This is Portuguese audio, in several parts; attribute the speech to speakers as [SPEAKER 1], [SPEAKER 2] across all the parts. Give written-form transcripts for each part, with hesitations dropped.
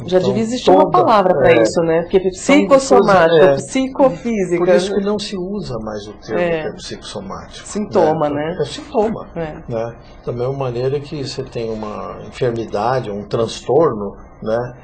[SPEAKER 1] Já devia existir uma palavra para isso, né? Porque psicossomática, psicofísica.
[SPEAKER 2] Por isso que não se usa mais o termo que é psicossomático.
[SPEAKER 1] Sintoma, né?
[SPEAKER 2] É sintoma. Né? Da mesma maneira que você tem uma enfermidade, um transtorno, né?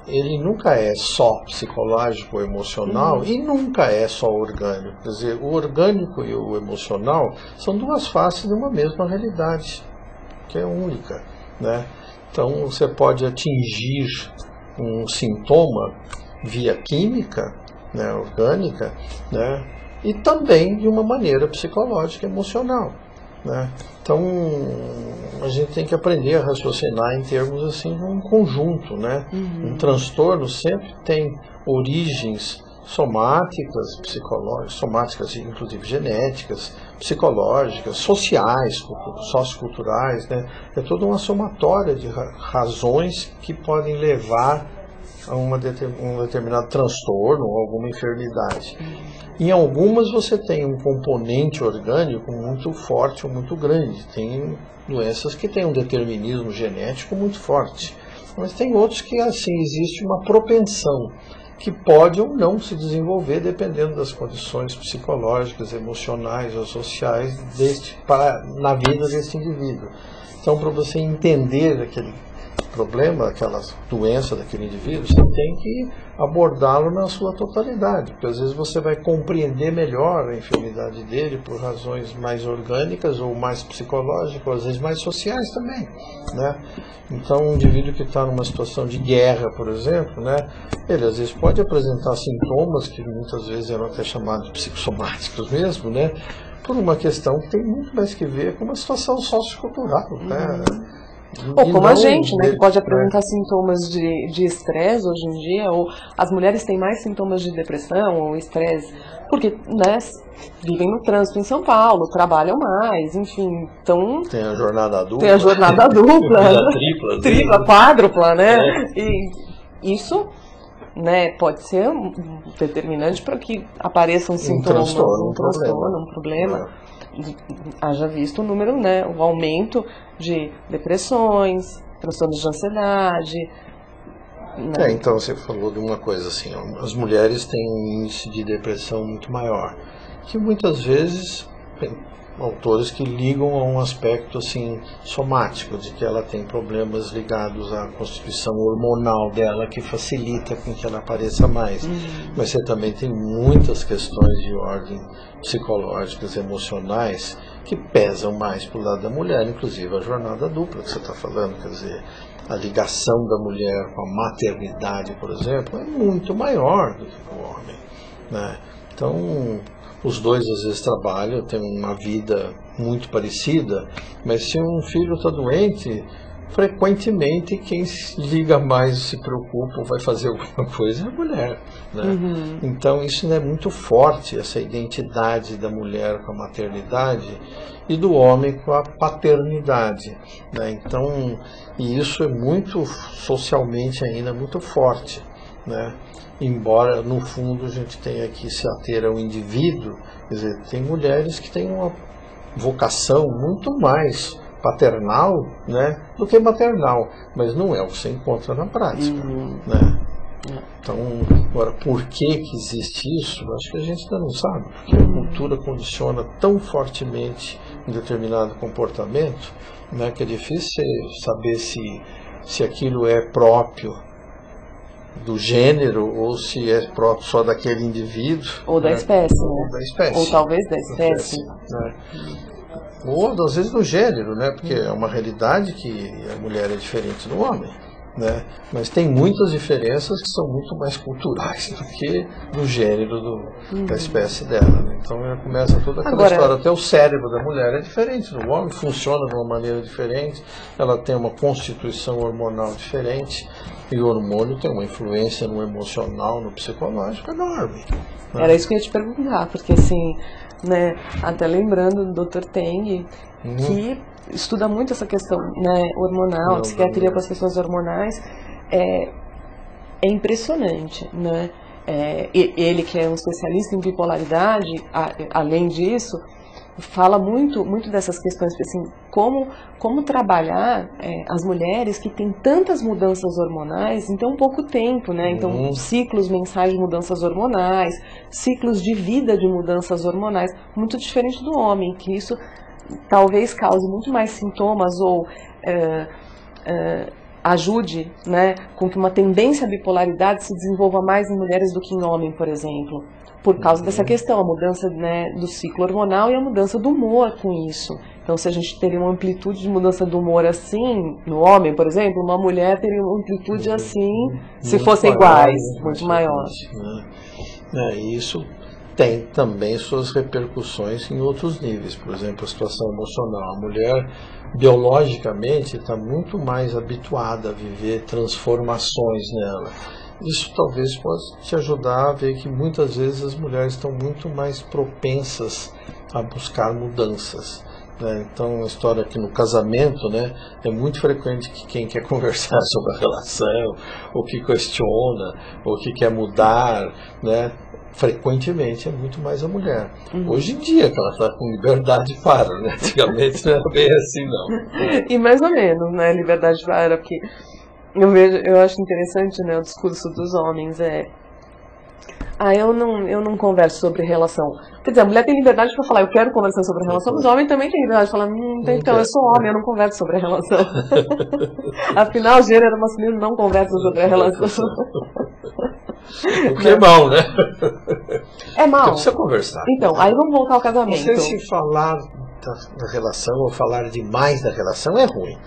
[SPEAKER 2] Ele nunca é só psicológico ou emocional e nunca é só orgânico. Quer dizer, o orgânico e o emocional são duas faces de uma mesma realidade, que é única, né? Então, você pode atingir um sintoma via química, né, orgânica, né, e também de uma maneira psicológica, emocional, né? Então, a gente tem que aprender a raciocinar em termos assim de um conjunto, né? Um transtorno sempre tem origens somáticas, psicológicas, somáticas inclusive genéticas, psicológicas, sociais, socioculturais, né? É toda uma somatória de razões que podem levar a um determinado transtorno ou alguma enfermidade. Em algumas você tem um componente orgânico muito forte ou muito grande. Tem doenças que têm um determinismo genético muito forte, mas tem outros que assim existe uma propensão que pode ou não se desenvolver dependendo das condições psicológicas, emocionais ou sociais na vida desse indivíduo. Então, para você entender aquele problema, aquela doença daquele indivíduo, você tem que abordá-lo na sua totalidade, porque às vezes você vai compreender melhor a enfermidade dele por razões mais orgânicas ou mais psicológicas, ou às vezes mais sociais também, né? Então, um indivíduo que está numa situação de guerra, por exemplo, né, ele às vezes pode apresentar sintomas que muitas vezes eram até chamados psicossomáticos mesmo, né, por uma questão que tem muito mais que ver com uma situação sociocultural, né?
[SPEAKER 1] Ou como a gente, né, que pode apresentar sintomas de estresse hoje em dia, ou as mulheres têm mais sintomas de depressão ou estresse, porque, né, vivem no trânsito em São Paulo, trabalham mais, enfim, então...
[SPEAKER 2] Tem a jornada dupla.
[SPEAKER 1] Tem a jornada dupla.
[SPEAKER 2] tripla,
[SPEAKER 1] quádrupla, né? E isso, né, pode ser um determinante para que apareçam sintomas, um problema. Haja visto o número, né, o aumento de depressões, transtornos de ansiedade. Né?
[SPEAKER 2] Então você falou de uma coisa assim, as mulheres têm um índice de depressão muito maior, que muitas vezes tem autores que ligam a um aspecto assim somático, de que ela tem problemas ligados à constituição hormonal dela, que facilita com que ela apareça mais. Mas você também tem muitas questões de ordem psicológicas, emocionais, que pesam mais para o lado da mulher, inclusive a jornada dupla que você está falando, quer dizer, a ligação da mulher com a maternidade, por exemplo, é muito maior do que o homem, né? Então, os dois às vezes trabalham, têm uma vida muito parecida, mas se um filho está doente, frequentemente quem se liga mais, se preocupa ou vai fazer alguma coisa é a mulher, né? Então isso é muito forte, essa identidade da mulher com a maternidade e do homem com a paternidade, né? Então, e isso é muito socialmente ainda muito forte, né? Embora no fundo a gente tenha que se ater ao indivíduo, quer dizer, tem mulheres que têm uma vocação muito mais paternal, né, do que maternal, mas não é o que você encontra na prática, né? Então, agora, por que existe isso? Acho que a gente ainda não sabe, porque a cultura condiciona tão fortemente um determinado comportamento, né, que é difícil saber se aquilo é próprio do gênero ou se é próprio só daquele indivíduo.
[SPEAKER 1] Ou da espécie, né?
[SPEAKER 2] Ou da espécie.
[SPEAKER 1] Ou talvez da espécie.
[SPEAKER 2] Né? Ou às vezes do gênero, né? Porque é uma realidade que a mulher é diferente do homem, né? Mas tem muitas diferenças que são muito mais culturais do que do gênero da espécie dela, né? Então começa toda aquela história. Até o cérebro da mulher é diferente do homem, funciona de uma maneira diferente, ela tem uma constituição hormonal diferente, e o hormônio tem uma influência no emocional, no psicológico enorme, né?
[SPEAKER 1] Era isso que eu ia te perguntar, porque assim, né, até lembrando do Dr. Teng, que estuda muito essa questão, né, hormonal, psiquiatria com as questões hormonais, é impressionante, né? Ele que é um especialista em bipolaridade, além disso, fala muito dessas questões, assim, como trabalhar as mulheres que têm tantas mudanças hormonais em tão pouco tempo, né? Então, ciclos mensais de mudanças hormonais, ciclos de vida de mudanças hormonais, muito diferente do homem, que isso talvez cause muito mais sintomas ou ajude, né, com que uma tendência à bipolaridade se desenvolva mais em mulheres do que em homem, por exemplo. Por causa dessa questão, a mudança, né, do ciclo hormonal e a mudança do humor com isso. Então, se a gente teria uma amplitude de mudança do humor assim, no homem, por exemplo, uma mulher teria uma amplitude assim, se fossem iguais, muito maior.
[SPEAKER 2] Isso tem também suas repercussões em outros níveis, por exemplo, a situação emocional. A mulher, biologicamente, está muito mais habituada a viver transformações nela. Isso talvez possa te ajudar a ver que muitas vezes as mulheres estão muito mais propensas a buscar mudanças, né? Então, a história aqui no casamento, né, é muito frequente que quem quer conversar sobre a relação, ou que questiona, ou que quer mudar, né, frequentemente é muito mais a mulher. Hoje em dia, que ela está com liberdade para, né? Antigamente não era bem assim, não.
[SPEAKER 1] E mais ou menos, né, liberdade para, porque eu acho interessante, né, o discurso dos homens eu não converso sobre relação. Quer dizer, a mulher tem liberdade para falar, eu quero conversar sobre a relação, mas o homem também tem liberdade de falar, então, eu sou homem, eu não converso sobre a relação. Afinal, o gênero masculino não conversa sobre a relação.
[SPEAKER 2] O que é mal, né?
[SPEAKER 1] É mal.
[SPEAKER 2] Então, precisa conversar.
[SPEAKER 1] Então, aí vamos voltar ao casamento.
[SPEAKER 2] Não sei se falar da relação ou falar demais da relação é ruim.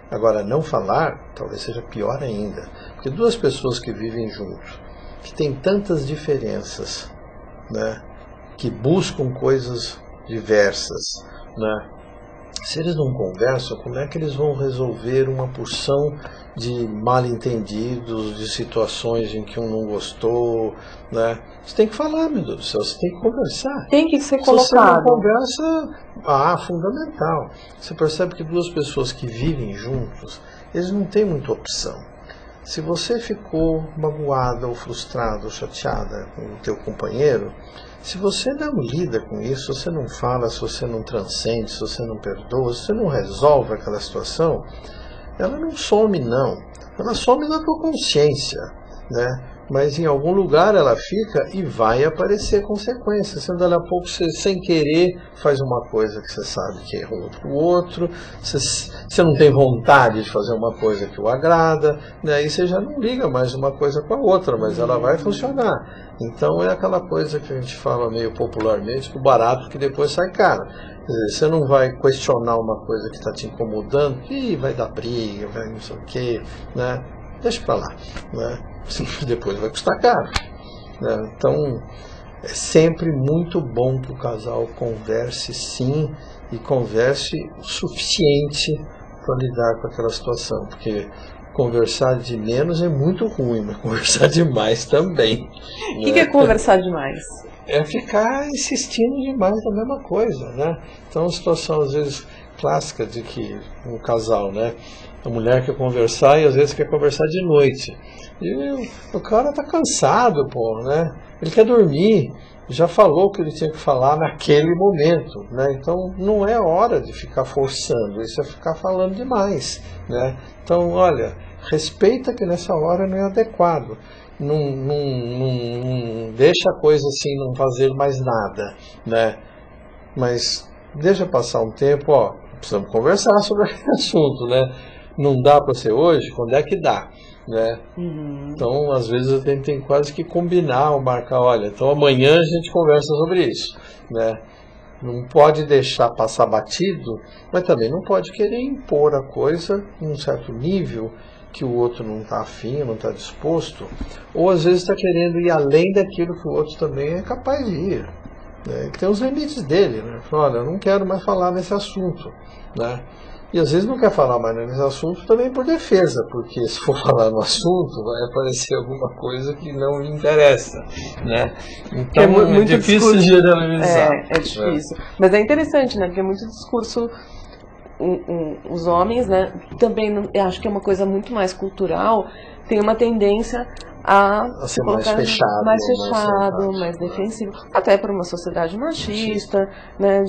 [SPEAKER 2] Agora, não falar talvez seja pior ainda. Porque duas pessoas que vivem juntos, que têm tantas diferenças, né, que buscam coisas diversas, né, se eles não conversam, como é que eles vão resolver uma porção de mal-entendidos, de situações em que um não gostou, né? Você tem que falar, meu Deus do céu, você tem que conversar.
[SPEAKER 1] Tem que ser colocado.
[SPEAKER 2] Se você não conversa, fundamental. Você percebe que duas pessoas que vivem juntos, eles não têm muita opção. Se você ficou magoada ou frustrada ou chateada com o teu companheiro, se você não lida com isso, se você não fala, se você não transcende, se você não perdoa, se você não resolve aquela situação, ela não some, não. Ela some na tua consciência, né? Mas em algum lugar ela fica e vai aparecer consequências. Sendo daqui a pouco você, sem querer, faz uma coisa que você sabe que é ruim para o outro, você não tem vontade de fazer uma coisa que o agrada, né? Aí você já não liga mais uma coisa com a outra, mas ela vai funcionar. Então é aquela coisa que a gente fala meio popularmente, o barato que depois sai caro. Quer dizer, você não vai questionar uma coisa que está te incomodando, que vai dar briga, vai não sei o quê, né? Deixa para lá, né? Depois vai custar caro, né? Então é sempre muito bom que o casal converse sim, e converse o suficiente para lidar com aquela situação, porque conversar de menos é muito ruim, mas conversar demais também.
[SPEAKER 1] O que é conversar demais?
[SPEAKER 2] É ficar insistindo demais na mesma coisa, né? Então, a situação às vezes clássica de que um casal, né, a mulher quer conversar e às vezes quer conversar de noite. E o cara tá cansado, pô, né? Ele quer dormir. Já falou o que ele tinha que falar naquele momento, né? Então não é hora de ficar forçando, isso é ficar falando demais, né? Então, olha, respeita que nessa hora não é adequado. Não deixa a coisa assim, não fazer mais nada, né? Mas deixa passar um tempo, ó, precisamos conversar sobre aquele assunto, né? Não dá para ser hoje, quando é que dá, né? Então, às vezes a gente tem quase que combinar ou marcar, olha, então amanhã a gente conversa sobre isso, né? Não pode deixar passar batido, mas também não pode querer impor a coisa em um certo nível que o outro não está afim, não está disposto, ou às vezes está querendo ir além daquilo que o outro também é capaz de ir, né? Tem os limites dele, né? Olha, eu não quero mais falar nesse assunto, né? E às vezes não quer falar mais nesse assunto também por defesa, porque se for falar no assunto vai aparecer alguma coisa que não lhe interessa, né? Então é muito difícil generalizar.
[SPEAKER 1] É difícil. Mas é interessante, né? Porque é muito discurso. Os homens, né? Também eu acho que é uma coisa muito mais cultural, tem uma tendência a
[SPEAKER 2] ser mais fechado,
[SPEAKER 1] mais defensivo, até por uma sociedade machista, né?